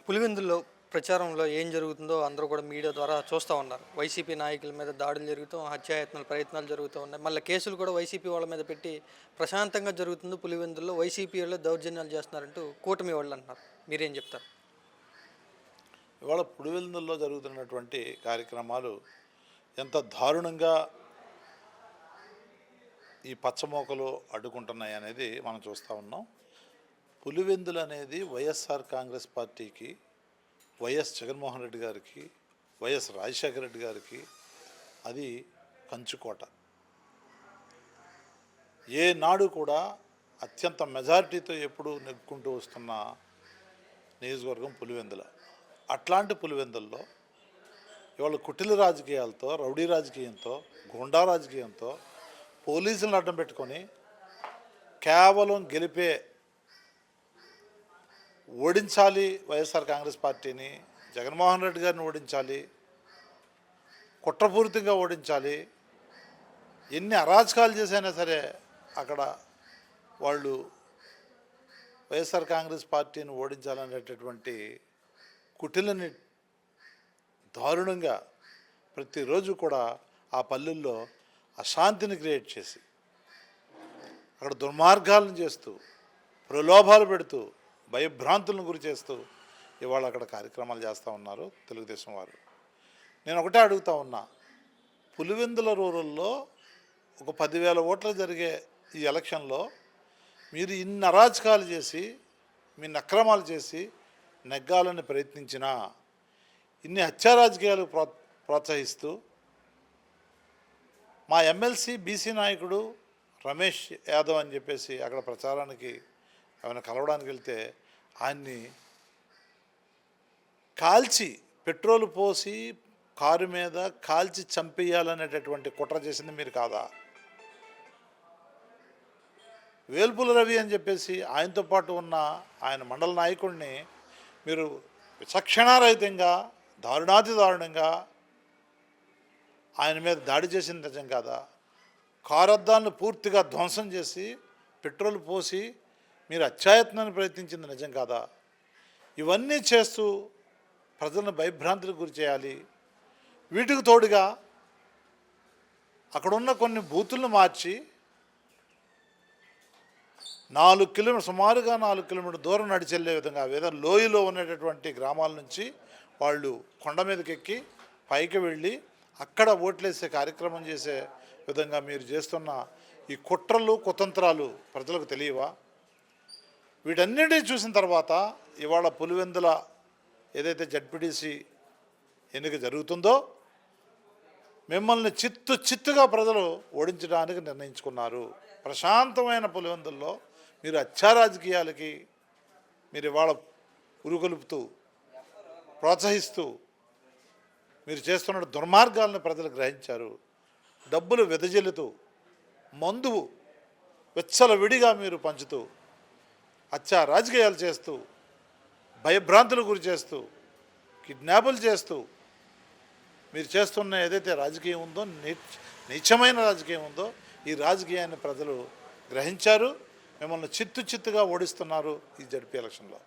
పులివెందుల్లో ప్రచారంలో ఏం జరుగుతుందో అందరూ కూడా మీడియా ద్వారా చూస్తూ ఉన్నారు. వైసీపీ నాయకుల మీద దాడులు జరుగుతూ, హత్యాయత్నాలు ప్రయత్నాలు జరుగుతూ ఉన్నాయి. మళ్ళీ కేసులు కూడా వైసీపీ వాళ్ళ మీద పెట్టి ప్రశాంతంగా జరుగుతుంది పులివెందుల్లో, వైసీపీ వాళ్ళు దౌర్జన్యాలు చేస్తున్నారంటూ కూటమి వాళ్ళు అంటున్నారు. మీరేం చెప్తారు? ఇవాళ పులివెందుల్లో జరుగుతున్నటువంటి కార్యక్రమాలు ఎంత దారుణంగా ఈ పచ్చమోకలు అడ్డుకుంటున్నాయి అనేది మనం చూస్తూ ఉన్నాం. పులివెందులు అనేది వైఎస్ఆర్ కాంగ్రెస్ పార్టీకి, వైఎస్ జగన్మోహన్ రెడ్డి గారికి, వైఎస్ రాజశేఖర రెడ్డి గారికి అది కంచుకోట. ఏనాడు కూడా అత్యంత మెజారిటీతో ఎప్పుడు నెగ్గుకుంటూ వస్తున్న నియోజకవర్గం పులివెందుల. అట్లాంటి పులివెందుల్లో ఇవాళ కుటిల రాజకీయాలతో, రౌడీ రాజకీయంతో, గుండా రాజకీయంతో పోలీసులను అడ్డం పెట్టుకొని కేవలం గెలిపే ఓడించాలి, వైఎస్ఆర్ కాంగ్రెస్ పార్టీని, జగన్మోహన్ రెడ్డి గారిని ఓడించాలి, కుట్రపూరితంగా ఓడించాలి, ఎన్ని అరాచకాలు చేసైనా సరే అక్కడ వాళ్ళు వైఎస్ఆర్ కాంగ్రెస్ పార్టీని ఓడించాలనేటటువంటి కుటిలని దారుణంగా ప్రతిరోజు కూడా ఆ పల్లెల్లో అశాంతిని క్రియేట్ చేసి అక్కడ దుర్మార్గాలను చేస్తూ, ప్రలోభాలు పెడుతూ, భయభ్రాంతులను గురి చేస్తూ ఇవాళ అక్కడ కార్యక్రమాలు చేస్తూ ఉన్నారు తెలుగుదేశం వారు. నేను ఒకటే అడుగుతా ఉన్నా, పులివెందుల రూరల్లో ఒక 10,000 ఓట్లు జరిగే ఈ ఎలక్షన్లో మీరు ఇన్ని అరాచకాలు చేసి, మీ అక్రమాలు చేసి నెగ్గాలని ప్రయత్నించినా, ఇన్ని హత్యారాజకీయాలు ప్రోత్సహిస్తూ మా ఎమ్మెల్సీ బీసీ నాయకుడు రమేష్ యాదవ్ అని చెప్పేసి అక్కడ ప్రచారానికి ఏమైనా కలవడానికి వెళ్తే ఆయన్ని కాల్చి, పెట్రోల్ పోసి కారు మీద కాల్చి చంపేయాలనేటటువంటి కుట్ర చేసింది మీరు కాదా? వేల్పుల రవి అని చెప్పేసి ఆయనతో పాటు ఉన్న ఆయన మండల నాయకుడిని మీరు విచక్షణారహితంగా, దారుణాతి దారుణంగా ఆయన మీద దాడి చేసింది నిజం కాదా? కారు అద్దాలను పూర్తిగా ధ్వంసం చేసి పెట్రోల్ పోసి మీరు అత్యాయత్నాన్ని ప్రయత్నించింది నిజం కాదా? ఇవన్నీ చేస్తూ ప్రజలను భయభ్రాంతులకు గురి చేయాలి. వీటికి తోడుగా అక్కడున్న కొన్ని బూతులను మార్చి సుమారుగా 4 కిలోమీటర్ దూరం నడిచెళ్ళే విధంగా ఏదైనా లోయలో ఉన్నటువంటి గ్రామాల నుంచి వాళ్ళు కొండ మీదకి ఎక్కి పైకి వెళ్ళి అక్కడ ఓట్లేసే కార్యక్రమం చేసే విధంగా మీరు చేస్తున్న ఈ కుట్రలు, కుతంత్రాలు ప్రజలకు తెలియవా? వీటన్నిటినీ చూసిన తర్వాత ఇవాళ పులివెందుల ఏదైతే జడ్పీటీసీ ఎన్నిక జరుగుతుందో మిమ్మల్ని చిత్తుగా ప్రజలు ఓడించడానికి నిర్ణయించుకున్నారు. ప్రశాంతమైన పులివెందుల్లో మీరు హత్యారాజకీయాలకి మీరు ఇవాళ ఉరుకొలుపుతూ, ప్రోత్సహిస్తూ మీరు చేస్తున్న దుర్మార్గాలను ప్రజలు గ్రహించారు. డబ్బులు వెదజల్లుతూ, మందు విడిగా మీరు పంచుతూ, హత్యా రాజకీయాలు చేస్తూ, భయభ్రాంతులకు గురి చేస్తూ, కిడ్నాపులు చేస్తూ మీరు చేస్తున్న ఏదైతే రాజకీయం ఉందో, నీచమైన రాజకీయం ఉందో, ఈ రాజకీయాన్ని ప్రజలు గ్రహించారు. మిమ్మల్ని చిత్తుగా ఓడిస్తున్నారు ఈ జడ్పీ ఎలక్షన్లో.